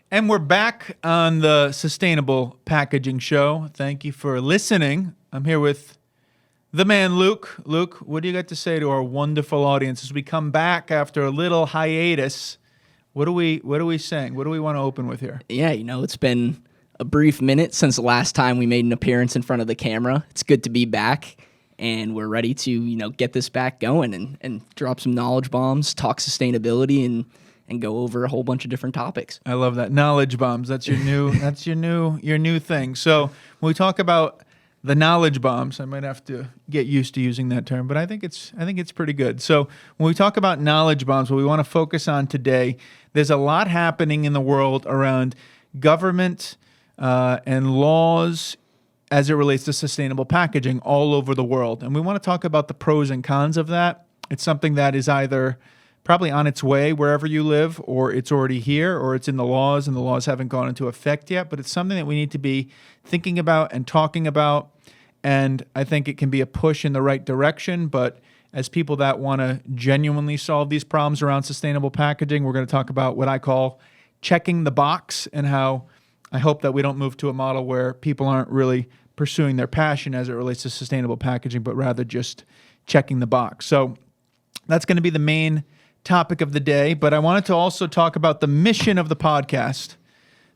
And we're back on the Sustainable Packaging Show. Thank you for listening. I'm here with the man, Luke. Luke, what do you got to say to our wonderful audience as we come back after a little hiatus? What are we saying? What do we want to open with here? Yeah, it's been a brief minute since the last time we made an appearance in front of the camera. It's good to be back, and we're ready to, get this back going and drop some knowledge bombs, talk sustainability, and go over a whole bunch of different topics. I love that. Knowledge bombs. That's your new thing. So when we talk about the knowledge bombs, I might have to get used to using that term, but I think it's pretty good. So when we talk about knowledge bombs, what we want to focus on today, there's a lot happening in the world around government and laws as it relates to sustainable packaging all over the world. And we want to talk about the pros and cons of that. It's something that is either probably on its way wherever you live, or it's already here, or it's in the laws and the laws haven't gone into effect yet. But it's something that we need to be thinking about and talking about. And I think it can be a push in the right direction. But as people that want to genuinely solve these problems around sustainable packaging, we're going to talk about what I call checking the box, and how I hope that we don't move to a model where people aren't really pursuing their passion as it relates to sustainable packaging, but rather just checking the box. So that's going to be the main topic of the day. But I wanted to also talk about the mission of the podcast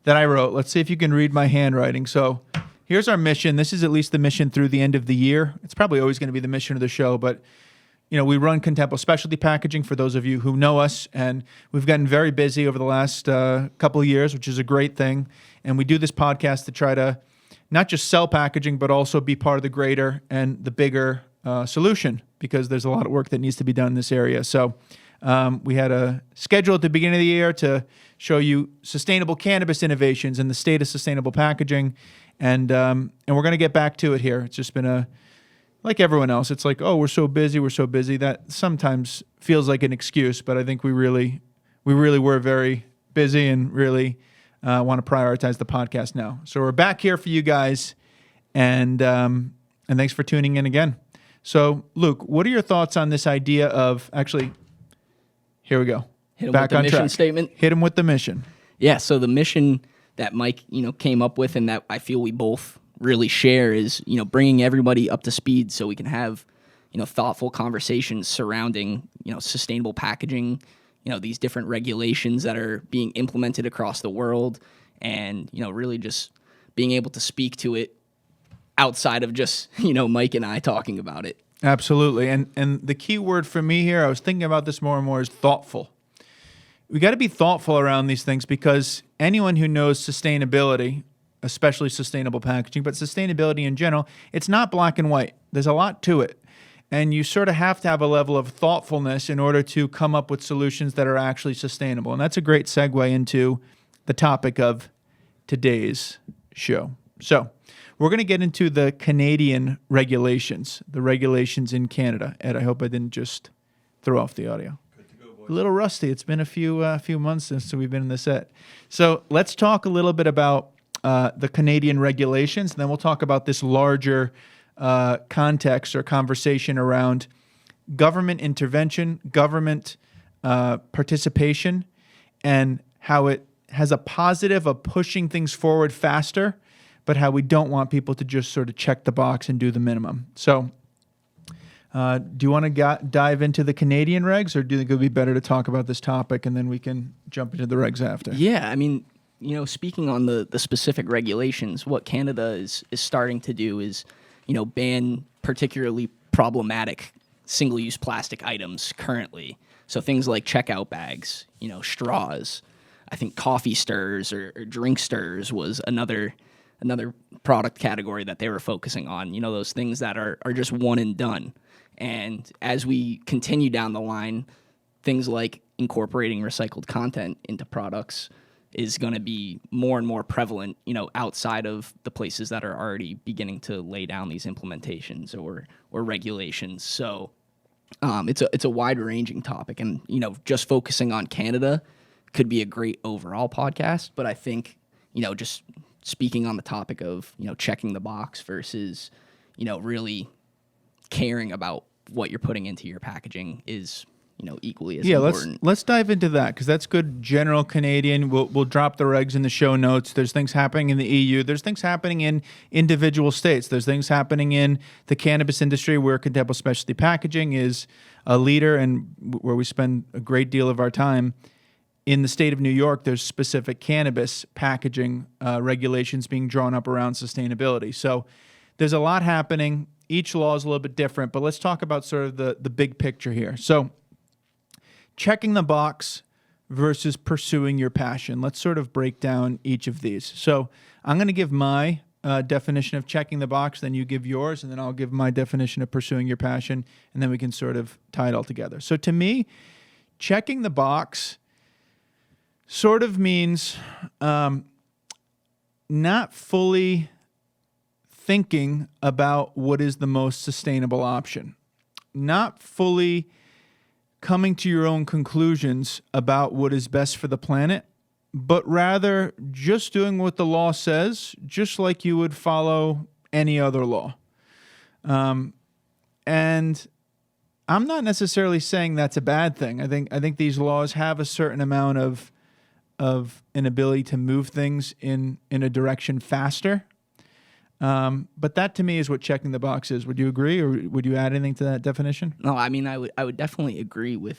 that I wrote. Let's see if you can read my handwriting. So here's our mission. This is at least the mission through the end of the year. It's probably always going to be the mission of the show, but we run Contempo Specialty Packaging, for those of you who know us, and we've gotten very busy over the last couple of years, which is a great thing. And we do this podcast to try to not just sell packaging, but also be part of the greater and the bigger solution, because there's a lot of work that needs to be done in this area. So we had a schedule at the beginning of the year to show you sustainable cannabis innovations and the state of sustainable packaging, and we're going to get back to it here. It's just been like everyone else, it's like, oh, we're so busy. That sometimes feels like an excuse, but I think we really were very busy and really want to prioritize the podcast now. So we're back here for you guys, and thanks for tuning in again. So, Luke, what are your thoughts on this idea of actually? Here we go. Hit him back with the on mission track. statement. Hit him with the mission. Yeah, so the mission that Mike, came up with, and that I feel we both really share, is, bringing everybody up to speed so we can have, thoughtful conversations surrounding, sustainable packaging, these different regulations that are being implemented across the world, and, really just being able to speak to it outside of just, Mike and I talking about it. Absolutely. And the key word for me here, I was thinking about this more and more, is thoughtful. We got to be thoughtful around these things, because anyone who knows sustainability, especially sustainable packaging, but sustainability in general, it's not black and white. There's a lot to it. And you sort of have to have a level of thoughtfulness in order to come up with solutions that are actually sustainable. And that's a great segue into the topic of today's show. So we're going to get into the Canadian regulations, the regulations in Canada. Ed, I hope I didn't just throw off the audio. Good to go, boys. A little rusty. It's been a few months since we've been in the set. So let's talk a little bit about the Canadian regulations, and then we'll talk about this larger context or conversation around government intervention, government participation, and how it has a positive of pushing things forward faster, but how we don't want people to just sort of check the box and do the minimum. So do you want to dive into the Canadian regs, or do you think it would be better to talk about this topic and then we can jump into the regs after? Yeah, I mean, speaking on the specific regulations, what Canada is starting to do is, ban particularly problematic single-use plastic items currently. So things like checkout bags, straws. I think coffee stirs or drink stirs was another product category that they were focusing on. Those things that are just one and done. And as we continue down the line, things like incorporating recycled content into products is going to be more and more prevalent, outside of the places that are already beginning to lay down these implementations or regulations. So it's a wide-ranging topic, and just focusing on Canada could be a great overall podcast. But I think just speaking on the topic of checking the box versus really caring about what you're putting into your packaging is equally as Yeah, important. let's dive into that because that's good general Canadian. We'll drop the regs in the show notes. There's things happening in the EU. There's things happening in individual states. There's things happening in the cannabis industry where Contemplo Specialty Packaging is a leader and where we spend a great deal of our time. In the state of New York, there's specific cannabis packaging regulations being drawn up around sustainability. So there's a lot happening. Each law is a little bit different, but let's talk about sort of the big picture here. So checking the box versus pursuing your passion. Let's sort of break down each of these. So I'm going to give my definition of checking the box, then you give yours, and then I'll give my definition of pursuing your passion, and then we can sort of tie it all together. So to me, checking the box sort of means not fully thinking about what is the most sustainable option, not fully coming to your own conclusions about what is best for the planet, but rather just doing what the law says, just like you would follow any other law. And I'm not necessarily saying that's a bad thing. I think these laws have a certain amount of an ability to move things in a direction faster. But that to me is what checking the box is. Would you agree, or would you add anything to that definition? No, I mean, I would definitely agree with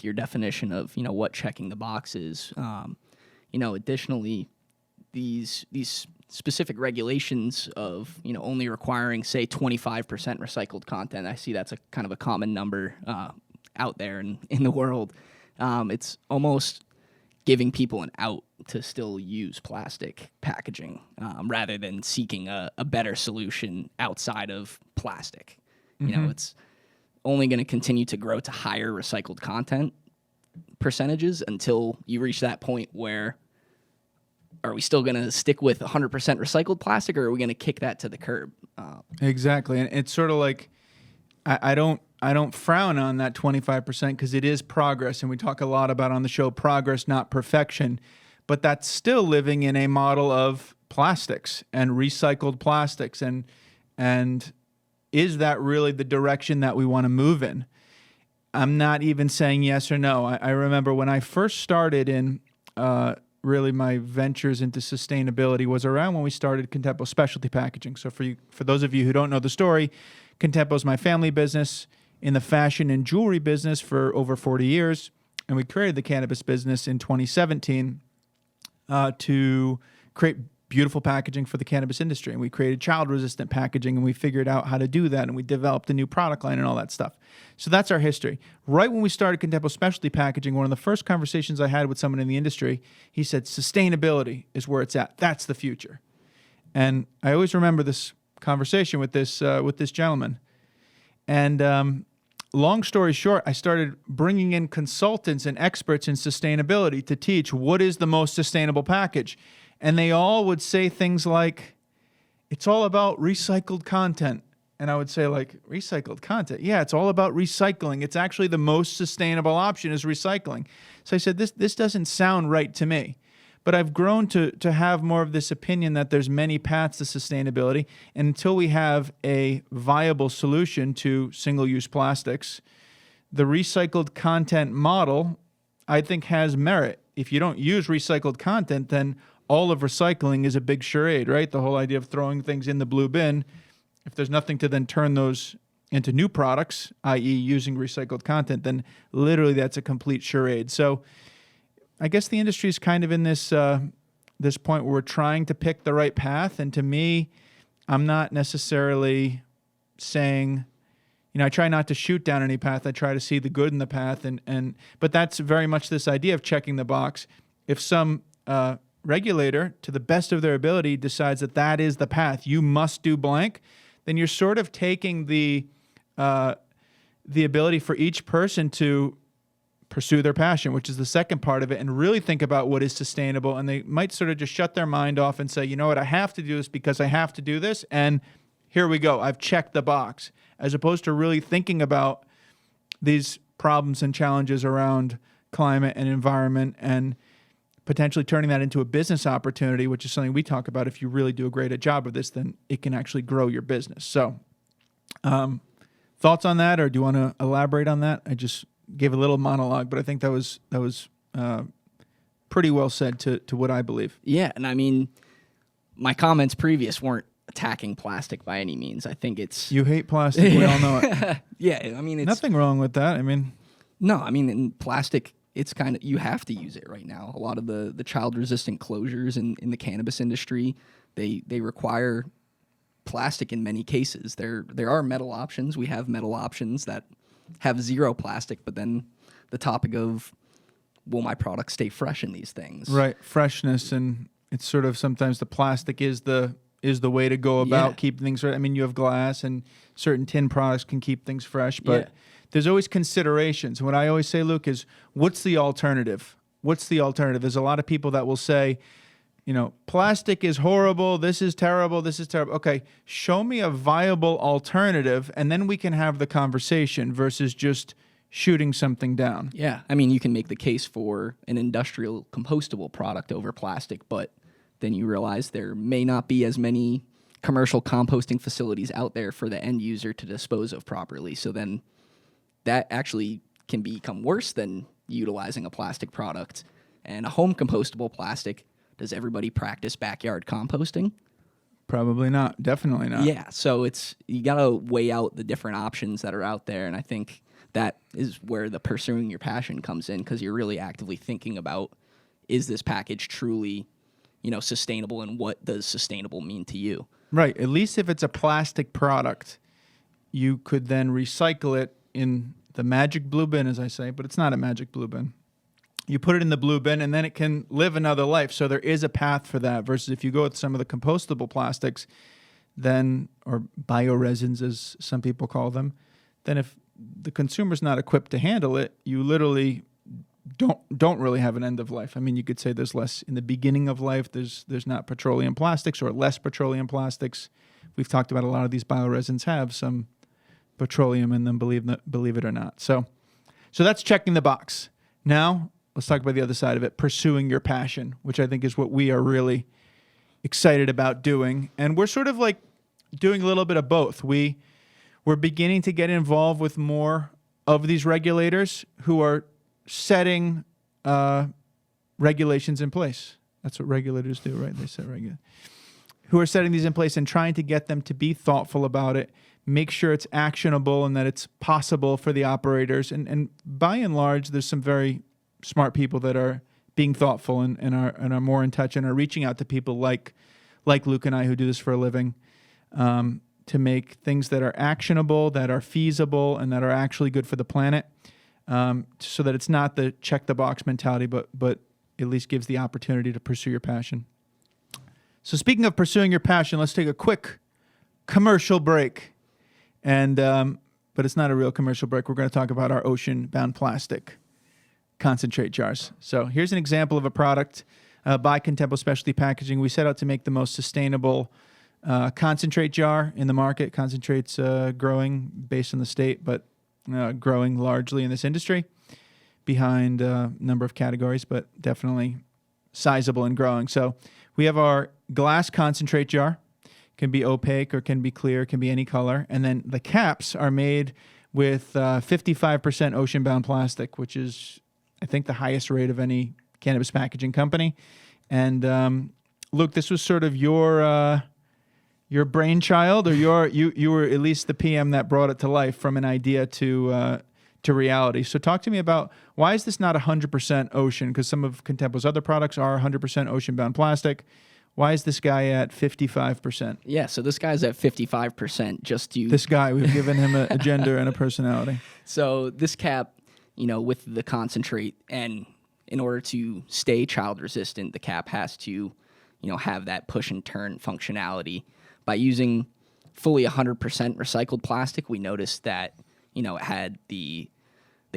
your definition of what checking the box is. Additionally, these specific regulations of only requiring, say, 25% recycled content. I see that's a kind of a common number out there in the world. It's almost giving people an out to still use plastic packaging rather than seeking a better solution outside of plastic. It's only going to continue to grow to higher recycled content percentages until you reach that point where are we still going to stick with 100% recycled plastic, or are we going to kick that to the curb? Exactly. And it's sort of like I don't frown on that 25% because it is progress, and we talk a lot about on the show progress, not perfection. But that's still living in a model of plastics and recycled plastics, and is that really the direction that we want to move in? I'm not even saying yes or no. I remember when I first started in really my ventures into sustainability was around when we started Contemplo Specialty Packaging. So for those of you who don't know the story, Contemplo is my family business in the fashion and jewelry business for over 40 years, and we created the cannabis business in 2017 to create beautiful packaging for the cannabis industry. And we created child-resistant packaging, and we figured out how to do that, and we developed a new product line and all that stuff. So that's our history. Right when we started Contemplo Specialty Packaging, one of the first conversations I had with someone in the industry, he said, sustainability is where it's at. That's the future. And I always remember this conversation with this gentleman. And long story short, I started bringing in consultants and experts in sustainability to teach what is the most sustainable package. And they all would say things like, it's all about recycled content. And I would say, like, recycled content? Yeah, it's all about recycling. It's actually the most sustainable option is recycling. So I said, this doesn't sound right to me. But I've grown to have more of this opinion that there's many paths to sustainability. And until we have a viable solution to single-use plastics, the recycled content model, I think, has merit. If you don't use recycled content, then all of recycling is a big charade, right? The whole idea of throwing things in the blue bin, if there's nothing to then turn those into new products, i.e. using recycled content, then literally that's a complete charade. So I guess the industry is kind of in this point where we're trying to pick the right path. And to me, I'm not necessarily saying, I try not to shoot down any path. I try to see the good in the path. But that's very much this idea of checking the box. If some regulator, to the best of their ability, decides that is the path, you must do blank, then you're sort of taking the ability for each person to pursue their passion, which is the second part of it, and really think about what is sustainable. And they might sort of just shut their mind off and say, you know what, I have to do this because I have to do this, and here we go, I've checked the box, as opposed to really thinking about these problems and challenges around climate and environment and potentially turning that into a business opportunity, which is something we talk about. If you really do a great job of this, then it can actually grow your business. So thoughts on that, or do you want to elaborate on that? I just gave a little monologue, but I think that was pretty well said to what I believe. Yeah, and I mean, my comments previous weren't attacking plastic by any means. I think it's You hate plastic. We all know it. yeah. I mean, it's Nothing wrong with that. I mean, no. I mean, in plastic, it's kind of you have to use it right now. A lot of the child resistant closures in the cannabis industry, they require plastic in many cases. There are metal options. We have metal options that have zero plastic, but then the topic of will my product stay fresh in these things? right, freshness, and it's sort of sometimes the plastic is the way to go about keeping things right. I mean, you have glass and certain tin products can keep things fresh, but there's always considerations. What I always say, Luke, is what's the alternative? What's the alternative? There's a lot of people that will say, you know, plastic is horrible, this is terrible, this is terrible. Okay, show me a viable alternative, and then we can have the conversation versus just shooting something down. Yeah, I mean, you can make the case for an industrial compostable product over plastic, but then you realize there may not be as many commercial composting facilities out there for the end user to dispose of properly. So then that actually can become worse than utilizing a plastic product. And a home compostable plastic, does everybody practice backyard composting? Probably not. Definitely not. Yeah, so you got to weigh out the different options that are out there, and I think that is where the pursuing your passion comes in, because you're really actively thinking about, is this package truly, you know, sustainable, and what does sustainable mean to you? Right. At least if it's a plastic product, you could then recycle it in the magic blue bin, as I say, but it's not a magic blue bin. You put it in the blue bin, and then it can live another life. So there is a path for that, versus if you go with some of the compostable plastics, then, or bioresins, as some people call them, then if the consumer's not equipped to handle it, you literally don't really have an end of life. I mean, you could say there's less in the beginning of life. There's not petroleum plastics or less petroleum plastics. We've talked about a lot of these bioresins have some petroleum in them, believe it or not. So that's checking the box. Now let's talk about the other side of it, pursuing your passion, which I think is what we are really excited about doing. And we're sort of like doing a little bit of both. We're beginning to get involved with more of these regulators who are setting regulations in place. That's what regulators do, right? They set who are setting these in place and trying to get them to be thoughtful about it, make sure it's actionable and that it's possible for the operators. And by and large, there's some very smart people that are being thoughtful and are more in touch and are reaching out to people like Luke and I, who do this for a living, to make things that are actionable, that are feasible, and that are actually good for the planet, so that it's not the check the box mentality, but at least gives the opportunity to pursue your passion. So speaking of pursuing your passion, let's take a quick commercial break. And but it's not a real commercial break. We're going to talk about our ocean-bound plastic concentrate jars. So here's an example of a product by Contempo Specialty Packaging. We set out to make the most sustainable concentrate jar in the market. Concentrate's growing based on the state, but growing largely in this industry behind a number of categories, but definitely sizable and growing. So we have our glass concentrate jar. Can be opaque or can be clear, can be any color. And then the caps are made with 55% ocean-bound plastic, which is, I think, the highest rate of any cannabis packaging company. And Luke, this was sort of your brainchild, or you were at least the PM that brought it to life from an idea to reality. So talk to me about, why is this not 100% ocean? Because some of Contempo's other products are 100% ocean-bound plastic. Why is this guy at 55%? Yeah, so this guy's at 55% just to... This guy, we've given him a gender and a personality. So this cap, with the concentrate, and in order to stay child resistant, the cap has to, have that push and turn functionality. By using fully 100% recycled plastic, we noticed that, it had the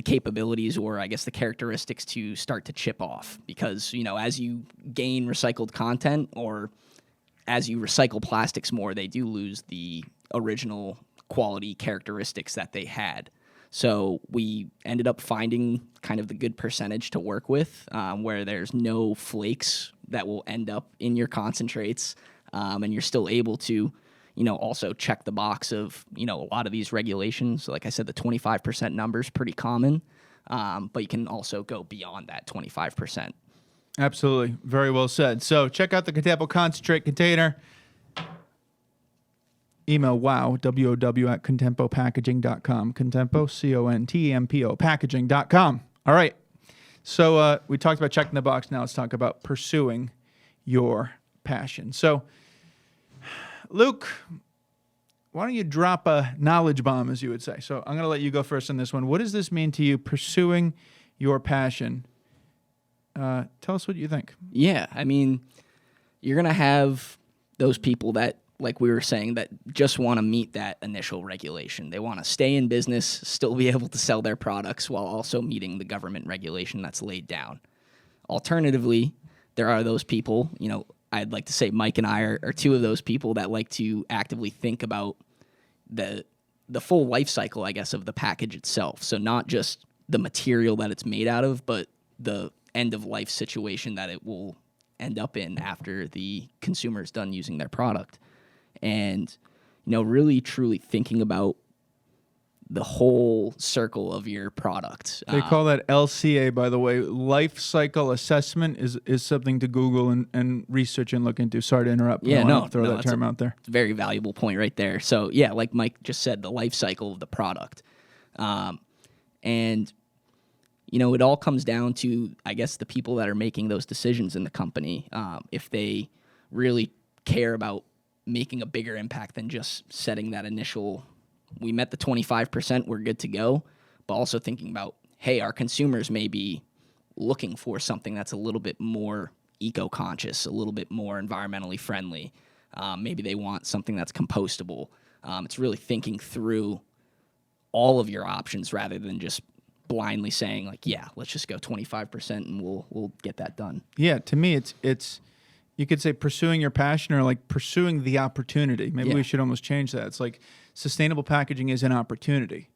capabilities, or I guess the characteristics, to start to chip off, because, as you gain recycled content, or as you recycle plastics more, they do lose the original quality characteristics that they had. So we ended up finding kind of the good percentage to work with, where there's no flakes that will end up in your concentrates, and you're still able to also check the box of, a lot of these regulations. Like I said, the 25% number is pretty common. but you can also go beyond that 25%. Absolutely. Very well said. So check out the Contempo concentrate container. Email WOW at contempopackaging.com. Contempo, CONTEMPO, packaging.com. All right. So we talked about checking the box. Now let's talk about pursuing your passion. So, Luke, why don't you drop a knowledge bomb, as you would say? So I'm going to let you go first on this one. What does this mean to you, pursuing your passion? Tell us what you think. Yeah, I mean, you're going to have those people that, like we were saying, that just want to meet that initial regulation. They want to stay in business, still be able to sell their products while also meeting the government regulation that's laid down. Alternatively, there are those people, I'd like to say Mike and I are two of those people that like to actively think about the full life cycle, I guess, of the package itself. So not just the material that it's made out of, but the end of life situation that it will end up in after the consumer is done using their product. And, really truly thinking about the whole circle of your product. They call that LCA, by the way. Life cycle assessment is something to Google and research and look into. Sorry to interrupt. Throw that term out there. It's a very valuable point right there. So, yeah, like Mike just said, the life cycle of the product. And, it all comes down to, I guess, the people that are making those decisions in the company. If they really care about making a bigger impact than just setting that initial, we met the 25%, we're good to go, but also thinking about, hey, our consumers may be looking for something that's a little bit more eco-conscious, a little bit more environmentally friendly. Maybe they want something that's compostable. It's really thinking through all of your options rather than just blindly saying, like, yeah, let's just go 25% and we'll get that done. Yeah, to me, it's you could say pursuing your passion or like pursuing the opportunity. Maybe we should almost change that. It's like sustainable packaging is an opportunity.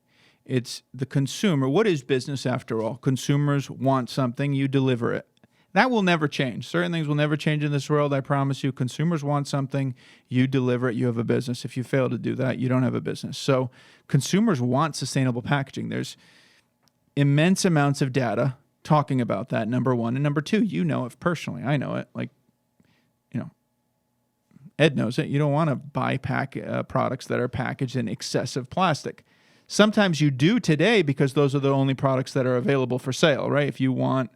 It's the consumer. What is business after all? Consumers want something, you deliver it. That will never change. Certain things will never change in this world, I promise you. Consumers want something, you deliver it, you have a business. If you fail to do that, you don't have a business. So consumers want sustainable packaging. There's immense amounts of data talking about that, number one. And number two, you know it personally. I know it. Like, Ed knows it. You don't want to buy products that are packaged in excessive plastic. Sometimes you do today because those are the only products that are available for sale, right? If you want,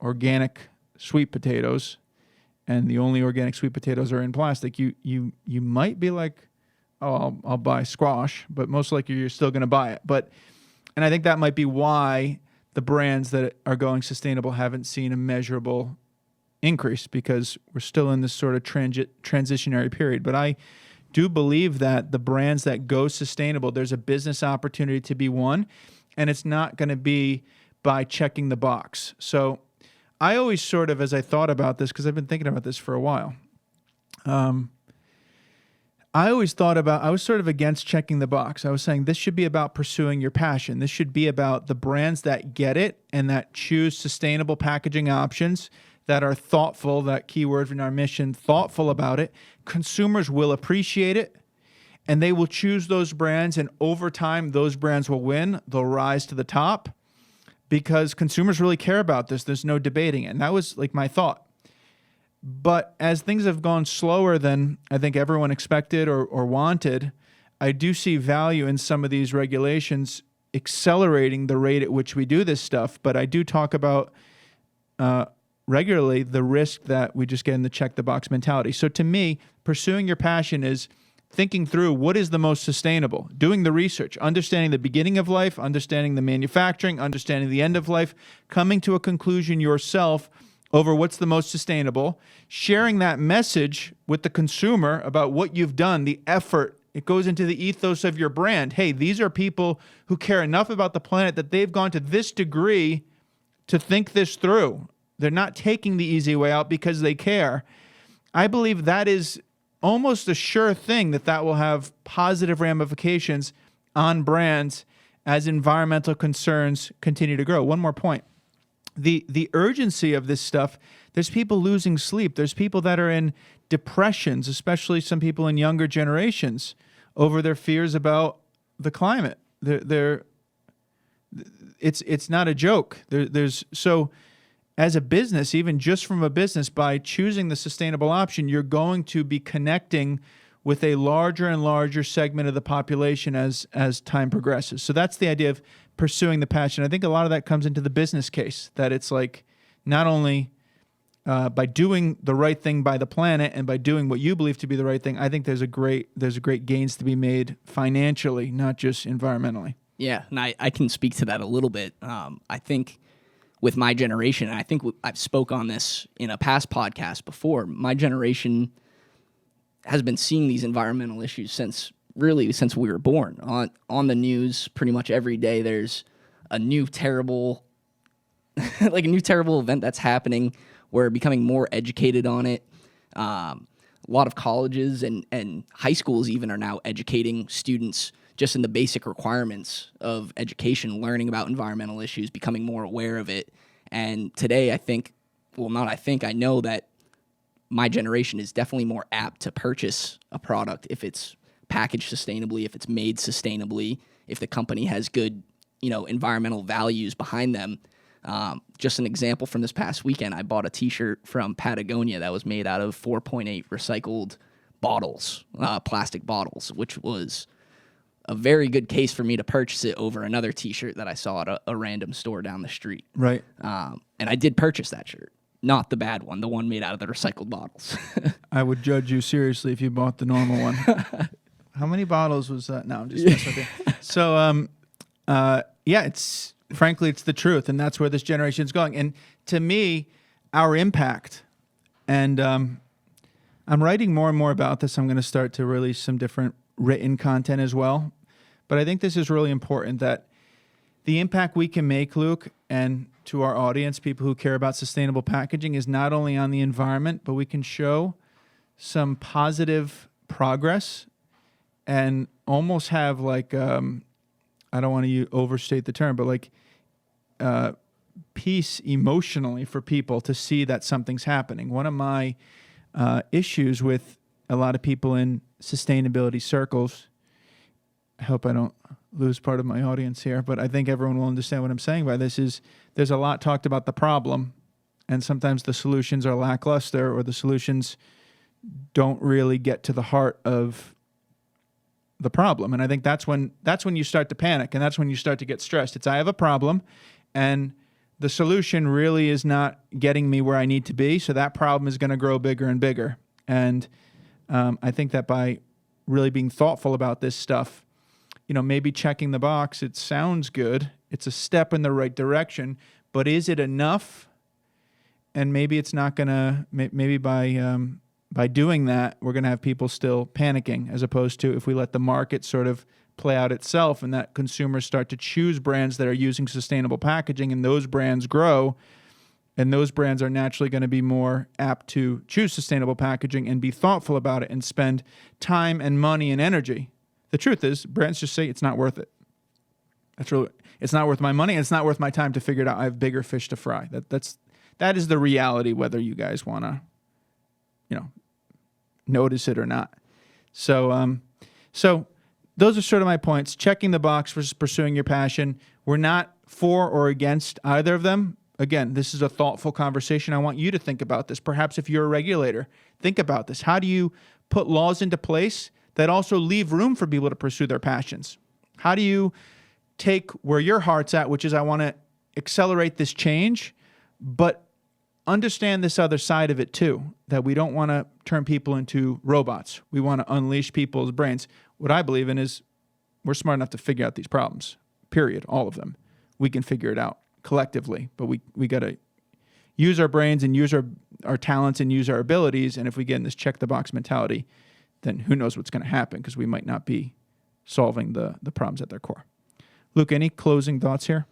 organic sweet potatoes and the only organic sweet potatoes are in plastic, you might be like, oh, I'll buy squash, but most likely you're still going to buy it. And I think that might be why the brands that are going sustainable haven't seen a measurable increase, because we're still in this sort of transitionary period. But I do believe that the brands that go sustainable, there's a business opportunity to be won, and it's not going to be by checking the box. So I always sort of, as I thought about this, because I've been thinking about this for a while, I was sort of against checking the box. I was saying this should be about pursuing your passion. This should be about the brands that get it and that choose sustainable packaging options, that are thoughtful, that keyword in our mission, thoughtful about it. Consumers will appreciate it, and they will choose those brands, and over time, those brands will win. They'll rise to the top because consumers really care about this. There's no debating it, and that was like my thought. But as things have gone slower than I think everyone expected or wanted, I do see value in some of these regulations accelerating the rate at which we do this stuff. But I do talk about regularly the risk that we just get in the check the box mentality. So to me, pursuing your passion is thinking through what is the most sustainable, doing the research, understanding the beginning of life, understanding the manufacturing, understanding the end of life, coming to a conclusion yourself over what's the most sustainable, sharing that message with the consumer about what you've done, the effort. It goes into the ethos of your brand. Hey, these are people who care enough about the planet that they've gone to this degree to think this through. They're not taking the easy way out because they care. I believe that is almost a sure thing that will have positive ramifications on brands as environmental concerns continue to grow. One more point. The urgency of this stuff, there's people losing sleep. There's people that are in depressions, especially some people in younger generations, over their fears about the climate. It's not a joke. There's so as a business, even just from a business, by choosing the sustainable option, you're going to be connecting with a larger and larger segment of the population as time progresses. So that's the idea of pursuing the passion. I think a lot of that comes into the business case, that it's like not only by doing the right thing by the planet and by doing what you believe to be the right thing, I think there's a great gains to be made financially, not just environmentally. Yeah, and I can speak to that a little bit. I think with my generation, and I think I've spoke on this in a past podcast before, my generation has been seeing these environmental issues since we were born. On the news pretty much every day there's a new terrible like a new terrible event that's happening. We're becoming more educated on it. A lot of colleges and high schools even are now educating students just in the basic requirements of education, learning about environmental issues, becoming more aware of it. And today I know that my generation is definitely more apt to purchase a product if it's packaged sustainably, if it's made sustainably, if the company has good, environmental values behind them. Just an example from this past weekend, I bought a T-shirt from Patagonia that was made out of 4.8 recycled bottles, plastic bottles, which was a very good case for me to purchase it over another T-shirt that I saw at a random store down the street. Right. And I did purchase that shirt. Not the bad one, the one made out of the recycled bottles. I would judge you seriously if you bought the normal one. How many bottles was that? No, I'm just messing with you. So, it's frankly, it's the truth, and that's where this generation is going. And to me, our impact, and I'm writing more and more about this. I'm going to start to release some different written content as well. But I think this is really important, that the impact we can make, Luke, and to our audience, people who care about sustainable packaging, is not only on the environment, but we can show some positive progress and almost have like, I don't want to overstate the term, but like peace emotionally for people to see that something's happening. One of my issues with a lot of people in sustainability circles, I hope I don't lose part of my audience here, but I think everyone will understand what I'm saying by this, is there's a lot talked about the problem, and sometimes the solutions are lackluster, or the solutions don't really get to the heart of the problem. And I think that's when you start to panic, and that's when you start to get stressed. It's, I have a problem, and the solution really is not getting me where I need to be, so that problem is going to grow bigger and bigger. And I think that by really being thoughtful about this stuff, maybe checking the box, it sounds good, it's a step in the right direction, but is it enough? And maybe it's not gonna, maybe by doing that, we're gonna have people still panicking, as opposed to if we let the market sort of play out itself, and that consumers start to choose brands that are using sustainable packaging, and those brands grow, and those brands are naturally going to be more apt to choose sustainable packaging and be thoughtful about it and spend time and money and energy. The truth is, brands just say it's not worth it. It's not worth my money, and it's not worth my time to figure it out. I have bigger fish to fry. That is the reality, whether you guys want to, notice it or not. So those are sort of my points. Checking the box versus pursuing your passion. We're not for or against either of them. Again, this is a thoughtful conversation. I want you to think about this. Perhaps if you're a regulator, think about this. How do you put laws into place that also leave room for people to pursue their passions? How do you take where your heart's at, which is I want to accelerate this change, but understand this other side of it too, that we don't want to turn people into robots. We want to unleash people's brains. What I believe in is we're smart enough to figure out these problems, period, all of them. We can figure it out collectively, but we got to use our brains and use our talents and use our abilities. And if we get in this check the box mentality, then who knows what's going to happen, because we might not be solving the problems at their core. Luke, any closing thoughts here?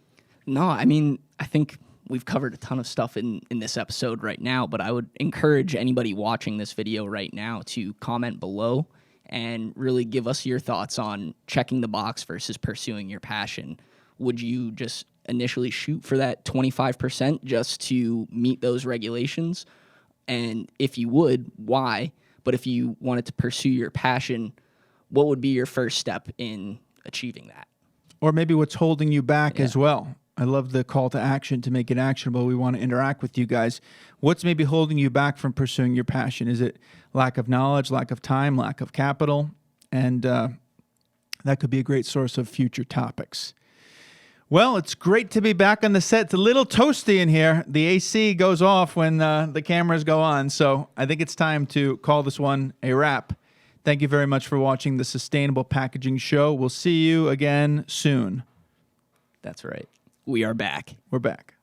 No, I mean, I think we've covered a ton of stuff in this episode right now, but I would encourage anybody watching this video right now to comment below and really give us your thoughts on checking the box versus pursuing your passion. Would you just initially shoot for that 25% just to meet those regulations? And if you would, why? But if you wanted to pursue your passion, what would be your first step in achieving that? or maybe what's holding you back Yeah. as well. I love the call to action to make it actionable. We want to interact with you guys. What's maybe holding you back from pursuing your passion? Is it lack of knowledge, lack of time, lack of capital? And that could be a great source of future topics. Well, it's great to be back on the set. It's a little toasty in here. The AC goes off when the cameras go on. So I think it's time to call this one a wrap. Thank you very much for watching the Sustainable Packaging Show. We'll see you again soon. That's right. We are back. We're back.